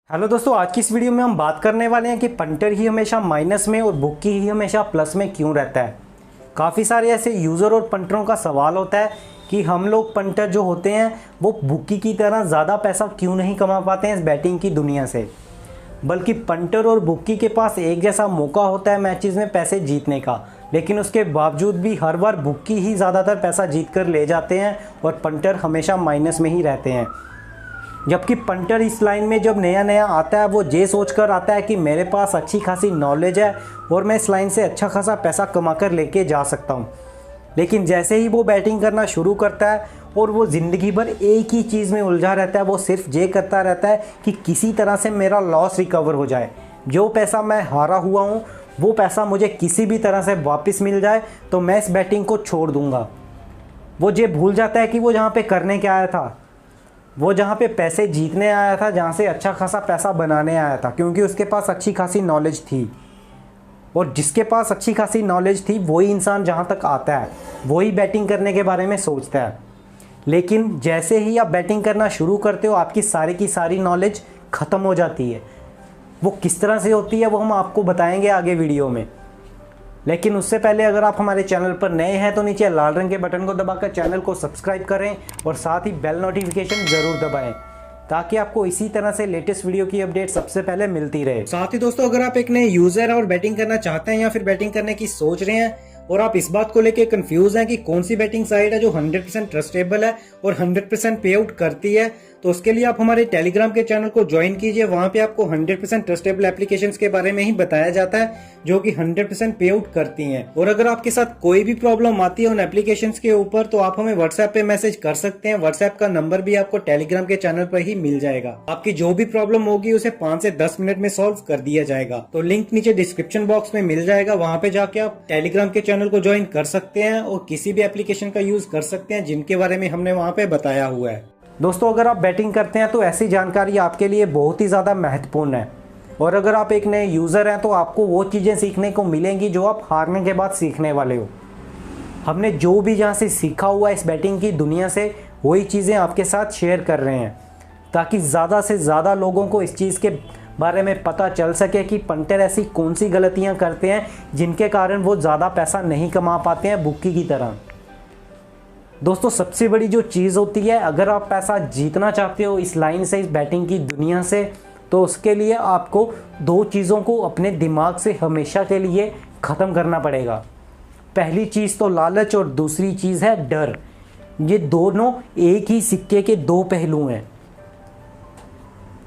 Hello दोस्तों, आज की इस वीडियो में हम बात करने वाले हैं कि पंटर ही हमेशा माइनस में और बुक्की ही हमेशा प्लस में क्यों रहता है। काफ़ी सारे ऐसे यूज़र और पंटरों का सवाल होता है कि हम लोग पंटर जो होते हैं वो बुक्की की तरह ज़्यादा पैसा क्यों नहीं कमा पाते हैं इस बैटिंग की दुनिया से, बल्कि पंटर और बुक्की के पास एक जैसा मौका होता है मैचेस में पैसे जीतने का, लेकिन उसके बावजूद भी हर बार बुक्की ही ज़्यादातर पैसा जीत कर ले जाते हैं और पंटर हमेशा माइनस में ही रहते हैं। जबकि पंटर इस लाइन में जब नया नया आता है वो ये सोच कर आता है कि मेरे पास अच्छी खासी नॉलेज है और मैं इस लाइन से अच्छा खासा पैसा कमा कर लेके जा सकता हूँ। लेकिन जैसे ही वो बैटिंग करना शुरू करता है और वो ज़िंदगी भर एक ही चीज़ में उलझा रहता है, वो सिर्फ ये करता रहता है कि किसी तरह से मेरा लॉस रिकवर हो जाए, जो पैसा मैं हारा हुआ हूँ वो पैसा मुझे किसी भी तरह से वापस मिल जाए तो मैं इस बैटिंग को छोड़ दूँगा। वो ये भूल जाता है कि वो जहाँ पे करने क्या आया था, वो जहाँ पे पैसे जीतने आया था, जहाँ से अच्छा खासा पैसा बनाने आया था, क्योंकि उसके पास अच्छी खासी नॉलेज थी। और जिसके पास अच्छी खासी नॉलेज थी वही इंसान जहाँ तक आता है वही बैटिंग करने के बारे में सोचता है। लेकिन जैसे ही आप बैटिंग करना शुरू करते हो आपकी सारी की सारी नॉलेज ख़त्म हो जाती है। वो किस तरह से होती है वो हम आपको बताएंगे आगे वीडियो में। लेकिन उससे पहले अगर आप हमारे चैनल पर नए हैं तो नीचे लाल रंग के बटन को दबाकर चैनल को सब्सक्राइब करें और साथ ही बेल नोटिफिकेशन ज़रूर दबाएं ताकि आपको इसी तरह से लेटेस्ट वीडियो की अपडेट सबसे पहले मिलती रहे। साथ ही दोस्तों, अगर आप एक नए यूज़र हैं और बैटिंग करना चाहते हैं या फिर बैटिंग करने की सोच रहे हैं और आप इस बात को लेकर कंफ्यूज हैं कि कौन सी बैटिंग साइट है जो 100% ट्रस्टेबल है और 100% पे आउट करती है, तो उसके लिए आप हमारे टेलीग्राम के चैनल को ज्वाइन कीजिए। वहां पे आपको 100% ट्रस्टेबल एप्लीकेशंस के बारे में ही बताया जाता है जो कि 100% पे आउट करती हैं। और अगर आपके साथ कोई भी प्रॉब्लम आती है उन एप्लीकेशंस के ऊपर तो आप हमें व्हाट्सएप पे मैसेज कर सकते हैं। व्हाट्सएप का नंबर भी आपको टेलीग्राम के चैनल पर ही मिल जाएगा। आपकी जो भी प्रॉब्लम होगी उसे 5 से 10 मिनट में सॉल्व कर दिया जाएगा। तो लिंक नीचे डिस्क्रिप्शन बॉक्स में मिल जाएगा, वहां पे जाके आप टेलीग्राम के चैनल को ज्वाइन कर सकते हैं और किसी भी एप्लीकेशन का यूज कर सकते हैं जिनके बारे में हमने वहां पे बताया हुआ है। दोस्तों, अगर आप बैटिंग करते हैं तो ऐसी जानकारी आपके लिए बहुत ही ज़्यादा महत्वपूर्ण है। और अगर आप एक नए यूज़र हैं तो आपको वो चीज़ें सीखने को मिलेंगी जो आप हारने के बाद सीखने वाले हो। हमने जो भी यहाँ से सीखा हुआ है इस बैटिंग की दुनिया से वही चीज़ें आपके साथ शेयर कर रहे हैं ताकि ज़्यादा से ज़्यादा लोगों को इस चीज़ के बारे में पता चल सके कि पंटर ऐसी कौन सी गलतियाँ करते हैं जिनके कारण वो ज़्यादा पैसा नहीं कमा पाते हैं बुक्की की तरह। दोस्तों, सबसे बड़ी जो चीज़ होती है, अगर आप पैसा जीतना चाहते हो इस लाइन से, इस बैटिंग की दुनिया से, तो उसके लिए आपको दो चीज़ों को अपने दिमाग से हमेशा के लिए ख़त्म करना पड़ेगा। पहली चीज़ तो लालच और दूसरी चीज़ है डर। ये दोनों एक ही सिक्के के दो पहलू हैं।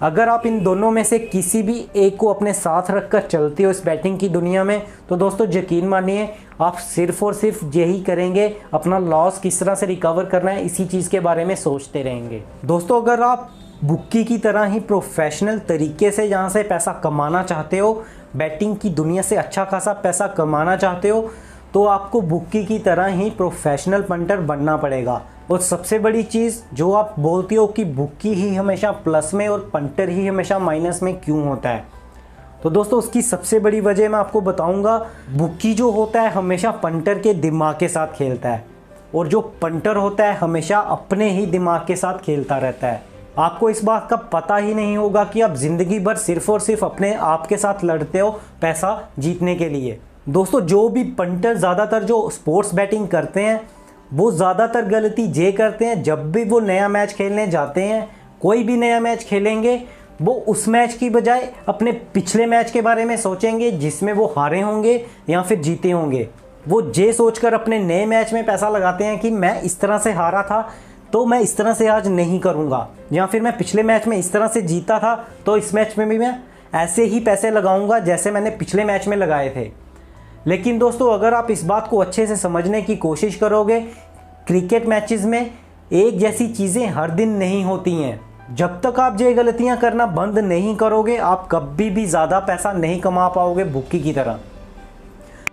अगर आप इन दोनों में से किसी भी एक को अपने साथ रखकर चलते हो इस बैटिंग की दुनिया में तो दोस्तों यकीन मानिए आप सिर्फ और सिर्फ यही करेंगे, अपना लॉस किस तरह से रिकवर करना है इसी चीज़ के बारे में सोचते रहेंगे। दोस्तों, अगर आप बुक्की की तरह ही प्रोफेशनल तरीके से यहाँ से पैसा कमाना चाहते हो, बैटिंग की दुनिया से अच्छा खासा पैसा कमाना चाहते हो, तो आपको बुक्की की तरह ही प्रोफेशनल पंटर बनना पड़ेगा। और सबसे बड़ी चीज़ जो आप बोलते हो कि बुक्की ही हमेशा प्लस में और पंटर ही हमेशा माइनस में क्यों होता है, तो दोस्तों उसकी सबसे बड़ी वजह मैं आपको बताऊंगा। बुक्की जो होता है हमेशा पंटर के दिमाग के साथ खेलता है और जो पंटर होता है हमेशा अपने ही दिमाग के साथ खेलता रहता है। आपको इस बात का पता ही नहीं होगा कि आप ज़िंदगी भर सिर्फ और सिर्फ अपने आप के साथ लड़ते हो पैसा जीतने के लिए। दोस्तों, जो भी पंटर ज़्यादातर जो स्पोर्ट्स बैटिंग करते हैं वो ज़्यादातर गलती ये करते हैं, जब भी वो नया मैच खेलने जाते हैं, कोई भी नया मैच खेलेंगे, वो उस मैच की बजाय अपने पिछले मैच के बारे में सोचेंगे जिसमें वो हारे होंगे या फिर जीते होंगे। वो ये सोचकर अपने नए मैच में पैसा लगाते हैं कि मैं इस तरह से हारा था तो मैं इस तरह से आज नहीं करूँगा, या फिर मैं पिछले मैच में इस तरह से जीता था तो इस मैच में भी मैं ऐसे ही पैसे लगाऊंगा जैसे मैंने पिछले मैच में लगाए थे। लेकिन दोस्तों, अगर आप इस बात को अच्छे से समझने की कोशिश करोगे, क्रिकेट मैचेस में एक जैसी चीज़ें हर दिन नहीं होती हैं। जब तक आप ये गलतियां करना बंद नहीं करोगे आप कभी भी ज़्यादा पैसा नहीं कमा पाओगे बुक्की की तरह।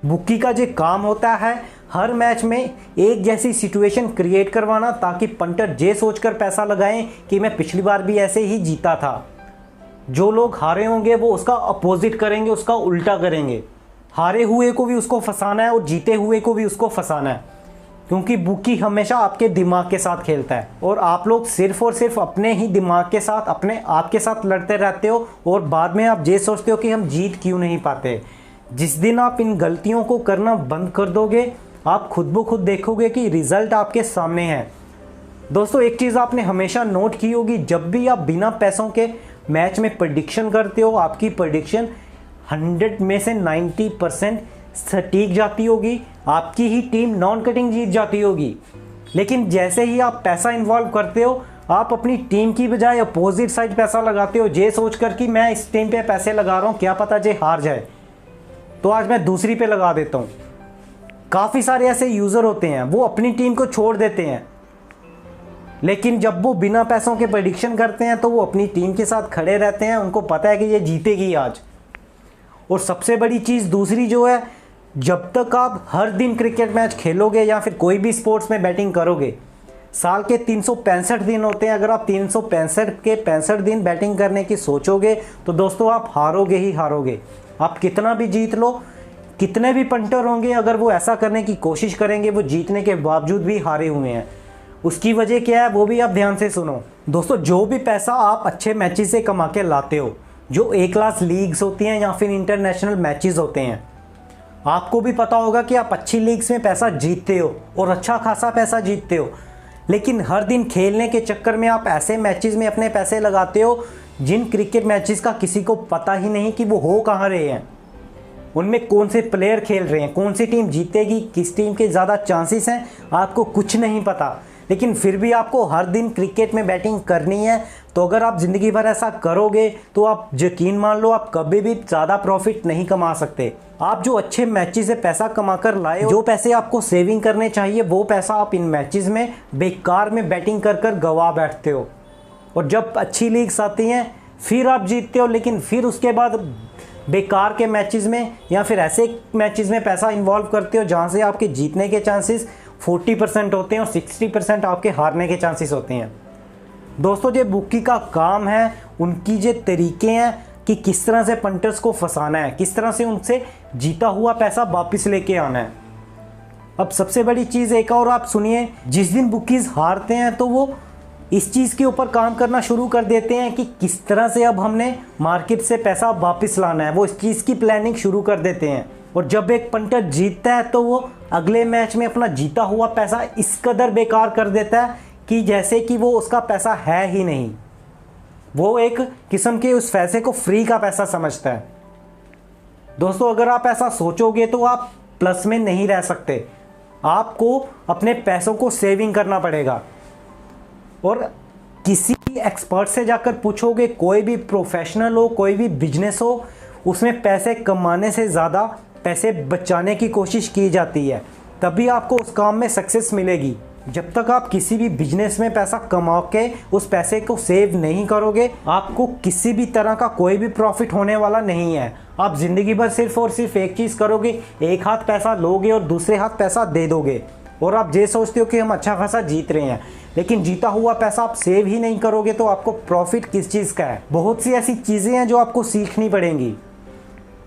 बुक्की का जो काम होता है हर मैच में एक जैसी सिचुएशन क्रिएट करवाना ताकि पंटर ये सोचकर पैसा लगाएं कि मैं पिछली बार भी ऐसे ही जीता था। जो लोग हारे होंगे वो उसका अपोजिट करेंगे, उसका उल्टा करेंगे। हारे हुए को भी उसको फंसाना है और जीते हुए को भी उसको फंसाना है। क्योंकि बुकी हमेशा आपके दिमाग के साथ खेलता है और आप लोग सिर्फ और सिर्फ अपने ही दिमाग के साथ, अपने आप के साथ लड़ते रहते हो और बाद में आप ये सोचते हो कि हम जीत क्यों नहीं पाते। जिस दिन आप इन गलतियों को करना बंद कर दोगे, आप खुद ब खुद देखोगे कि रिजल्ट आपके सामने है। दोस्तों, एक चीज़ आपने हमेशा नोट की होगी, जब भी आप बिना पैसों के मैच में प्रेडिक्शन करते हो, आपकी प्रेडिक्शन 100 में से 90% सटीक जाती होगी, आपकी ही टीम नॉन कटिंग जीत जाती होगी। लेकिन जैसे ही आप पैसा इन्वॉल्व करते हो, आप अपनी टीम की बजाय अपोजिट साइड पैसा लगाते हो, ये सोच कर कि मैं इस टीम पे पैसे लगा रहा हूँ, क्या पता जे हार जाए, तो आज मैं दूसरी पे लगा देता हूँ। काफ़ी सारे ऐसे यूज़र होते हैं, वो अपनी टीम को छोड़ देते हैं, लेकिन जब वो बिना पैसों के प्रेडिक्शन करते हैं तो वो अपनी टीम के साथ खड़े रहते हैं, उनको पता है कि ये जीतेगी आज। और सबसे बड़ी चीज़ दूसरी जो है, जब तक आप हर दिन क्रिकेट मैच खेलोगे या फिर कोई भी स्पोर्ट्स में बैटिंग करोगे, साल के 365 दिन होते हैं, अगर आप 365 के 65 दिन बैटिंग करने की सोचोगे तो दोस्तों आप हारोगे ही हारोगे। आप कितना भी जीत लो, कितने भी पंटर होंगे, अगर वो ऐसा करने की कोशिश करेंगे, वो जीतने के बावजूद भी हारे हुए हैं। उसकी वजह क्या है वो भी आप ध्यान से सुनो। दोस्तों, जो भी पैसा आप अच्छे मैचेस से कमा के लाते हो, जो ए क्लास लीग्स होती हैं या फिर इंटरनेशनल मैचेस होते हैं, आपको भी पता होगा कि आप अच्छी लीग्स में पैसा जीतते हो और अच्छा खासा पैसा जीतते हो, लेकिन हर दिन खेलने के चक्कर में आप ऐसे मैचेस में अपने पैसे लगाते हो जिन क्रिकेट मैचेस का किसी को पता ही नहीं कि वो हो कहाँ रहे हैं, उनमें कौन से प्लेयर खेल रहे हैं, कौन सी टीम जीतेगी, किस टीम के ज़्यादा चांसेस हैं, आपको कुछ नहीं पता। लेकिन फिर भी आपको हर दिन क्रिकेट में बैटिंग करनी है, तो अगर आप ज़िंदगी भर ऐसा करोगे तो आप यकीन मान लो आप कभी भी ज़्यादा प्रॉफिट नहीं कमा सकते। आप जो अच्छे मैचेस से पैसा कमा कर लाए हो, जो पैसे आपको सेविंग करने चाहिए, वो पैसा आप इन मैचेस में बेकार में बैटिंग कर कर गवा बैठते हो। और जब अच्छी लीग्स आती हैं फिर आप जीतते हो, लेकिन फिर उसके बाद बेकार के मैचेस में या फिर ऐसे मैचेस में पैसा इन्वॉल्व करते हो जहाँ से आपके जीतने के चांसेस 40% होते हैं और 60% आपके हारने के चांसेस होते हैं। दोस्तों, जो बुकी का काम है, उनकी जो तरीके हैं कि किस तरह से पंटर्स को फंसाना है, किस तरह से उनसे जीता हुआ पैसा वापस लेके आना है। अब सबसे बड़ी चीज़ एक और आप सुनिए, जिस दिन बुकीज़ हारते हैं तो वो इस चीज़ के ऊपर काम करना शुरू कर देते हैं कि किस तरह से अब हमने मार्केट से पैसा वापस लाना है, वो इस चीज़ की प्लानिंग शुरू कर देते हैं। और जब एक पंटर जीतता है तो वो अगले मैच में अपना जीता हुआ पैसा इस कदर बेकार कर देता है कि जैसे कि वो उसका पैसा है ही नहीं। वो एक किस्म के उस पैसे को फ्री का पैसा समझता है। दोस्तों, अगर आप ऐसा सोचोगे तो आप प्लस में नहीं रह सकते, आपको अपने पैसों को सेविंग करना पड़ेगा। और किसी एक्सपर्ट से जाकर पूछोगे, कोई भी प्रोफेशनल हो, कोई भी बिजनेस हो, उसमें पैसे कमाने से ज़्यादा पैसे बचाने की कोशिश की जाती है, तभी आपको उस काम में सक्सेस मिलेगी। जब तक आप किसी भी बिजनेस में पैसा कमा के उस पैसे को सेव नहीं करोगे, आपको किसी भी तरह का कोई भी प्रॉफिट होने वाला नहीं है। आप ज़िंदगी भर सिर्फ और सिर्फ एक चीज़ करोगे, एक हाथ पैसा लोगे और दूसरे हाथ पैसा दे दोगे, और आप ये सोचते हो कि हम अच्छा खासा जीत रहे हैं, लेकिन जीता हुआ पैसा आप सेव ही नहीं करोगे तो आपको प्रॉफिट किस चीज़ का है। बहुत सी ऐसी चीज़ें हैं जो आपको सीखनी पड़ेंगी।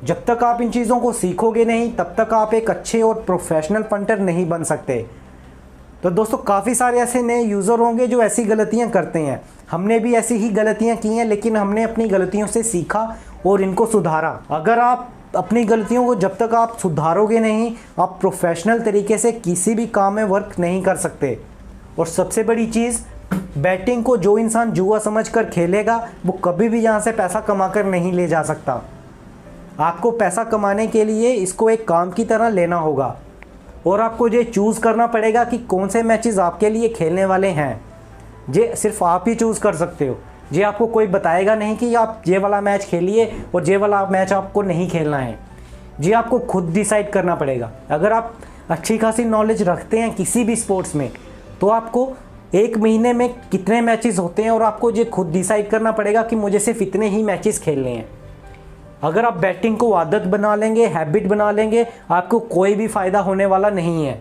जब तक आप इन चीज़ों को सीखोगे नहीं, तब तक आप एक अच्छे और प्रोफेशनल पंटर नहीं बन सकते। तो दोस्तों, काफ़ी सारे ऐसे नए यूज़र होंगे जो ऐसी गलतियां करते हैं। हमने भी ऐसी ही गलतियां की हैं, लेकिन हमने अपनी गलतियों से सीखा और इनको सुधारा। अगर आप अपनी गलतियों को जब तक आप सुधारोगे नहीं, आप प्रोफेशनल तरीके से किसी भी काम में वर्क नहीं कर सकते। और सबसे बड़ी चीज़, बैटिंग को जो इंसान जुआ समझकर खेलेगा वो कभी भी यहाँ से पैसा कमाकर नहीं ले जा सकता। आपको पैसा कमाने के लिए इसको एक काम की तरह लेना होगा और आपको ये चूज़ करना पड़ेगा कि कौन से मैचेस आपके लिए खेलने वाले हैं। ये सिर्फ आप ही चूज़ कर सकते हो, ये आपको कोई बताएगा नहीं कि आप ये वाला मैच खेलिए और ये वाला मैच आपको नहीं खेलना है। ये आपको खुद डिसाइड करना पड़ेगा। अगर आप अच्छी खासी नॉलेज रखते हैं किसी भी स्पोर्ट्स में, तो आपको एक महीने में कितने मैचेस होते हैं और आपको ये खुद डिसाइड करना पड़ेगा कि मुझे सिर्फ इतने ही मैचेस खेलने हैं। अगर आप बैटिंग को आदत बना लेंगे, हैबिट बना लेंगे, आपको कोई भी फ़ायदा होने वाला नहीं है।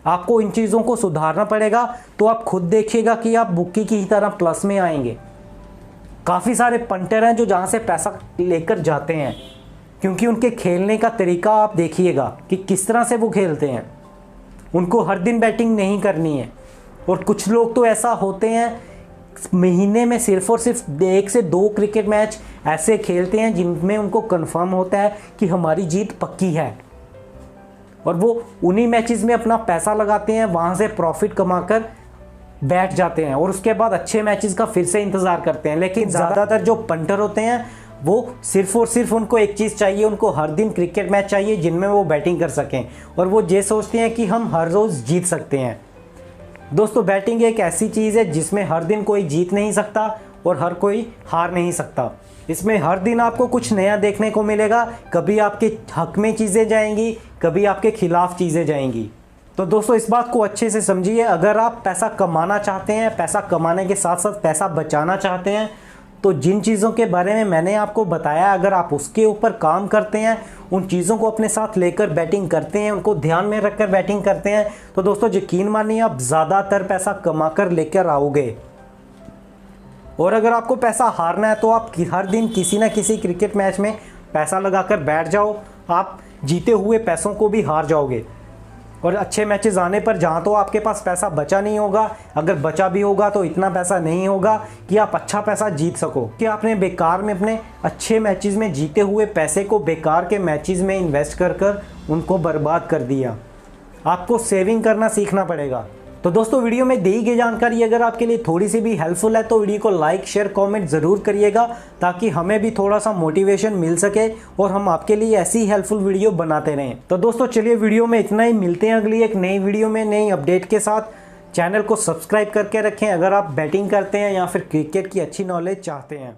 आपको इन चीज़ों को सुधारना पड़ेगा, तो आप खुद देखिएगा कि आप बुकी की तरह प्लस में आएंगे। काफ़ी सारे पंटर हैं जो जहाँ से पैसा लेकर जाते हैं, क्योंकि उनके खेलने का तरीका आप देखिएगा कि किस तरह से वो खेलते हैं। उनको हर दिन बैटिंग नहीं करनी है। और कुछ लोग तो ऐसा होते हैं महीने में सिर्फ और सिर्फ 1 से 2 क्रिकेट मैच ऐसे खेलते हैं जिनमें उनको कंफर्म होता है कि हमारी जीत पक्की है, और वो उन्हीं मैचेस में अपना पैसा लगाते हैं, वहाँ से प्रॉफिट कमाकर बैठ जाते हैं और उसके बाद अच्छे मैचेस का फिर से इंतज़ार करते हैं। लेकिन ज़्यादातर जो पंटर होते हैं वो सिर्फ और सिर्फ उनको एक चीज़ चाहिए, उनको हर दिन क्रिकेट मैच चाहिए जिनमें वो बैटिंग कर सकें, और वो ये सोचते हैं कि हम हर रोज़ जीत सकते हैं। दोस्तों, बैटिंग एक ऐसी चीज़ है जिसमें हर दिन कोई जीत नहीं सकता और हर कोई हार नहीं सकता। इसमें हर दिन आपको कुछ नया देखने को मिलेगा, कभी आपके हक में चीज़ें जाएंगी, कभी आपके खिलाफ चीज़ें जाएंगी। तो दोस्तों, इस बात को अच्छे से समझिए, अगर आप पैसा कमाना चाहते हैं, पैसा कमाने के साथ साथ पैसा बचाना चाहते हैं, तो जिन चीज़ों के बारे में मैंने आपको बताया, अगर आप उसके ऊपर काम करते हैं, उन चीज़ों को अपने साथ लेकर बैटिंग करते हैं, उनको ध्यान में रखकर बैटिंग करते हैं, तो दोस्तों यकीन मानिए आप ज़्यादातर पैसा कमाकर लेकर आओगे। और अगर आपको पैसा हारना है तो आप हर दिन किसी ना किसी क्रिकेट मैच में पैसा लगाकर बैठ जाओ, आप जीते हुए पैसों को भी हार जाओगे। और अच्छे मैचेस आने पर जहाँ तो आपके पास पैसा बचा नहीं होगा, अगर बचा भी होगा तो इतना पैसा नहीं होगा कि आप अच्छा पैसा जीत सको, कि आपने बेकार में अपने अच्छे मैचेस में जीते हुए पैसे को बेकार के मैचेस में इन्वेस्ट कर उनको बर्बाद कर दिया। आपको सेविंग करना सीखना पड़ेगा। तो दोस्तों, वीडियो में दी गई जानकारी अगर आपके लिए थोड़ी सी भी हेल्पफुल है तो वीडियो को लाइक शेयर कमेंट ज़रूर करिएगा, ताकि हमें भी थोड़ा सा मोटिवेशन मिल सके और हम आपके लिए ऐसी हेल्पफुल वीडियो बनाते रहें। तो दोस्तों चलिए, वीडियो में इतना ही, मिलते हैं अगली एक नई वीडियो में नई अपडेट के साथ। चैनल को सब्सक्राइब करके रखें अगर आप बैटिंग करते हैं या फिर क्रिकेट की अच्छी नॉलेज चाहते हैं।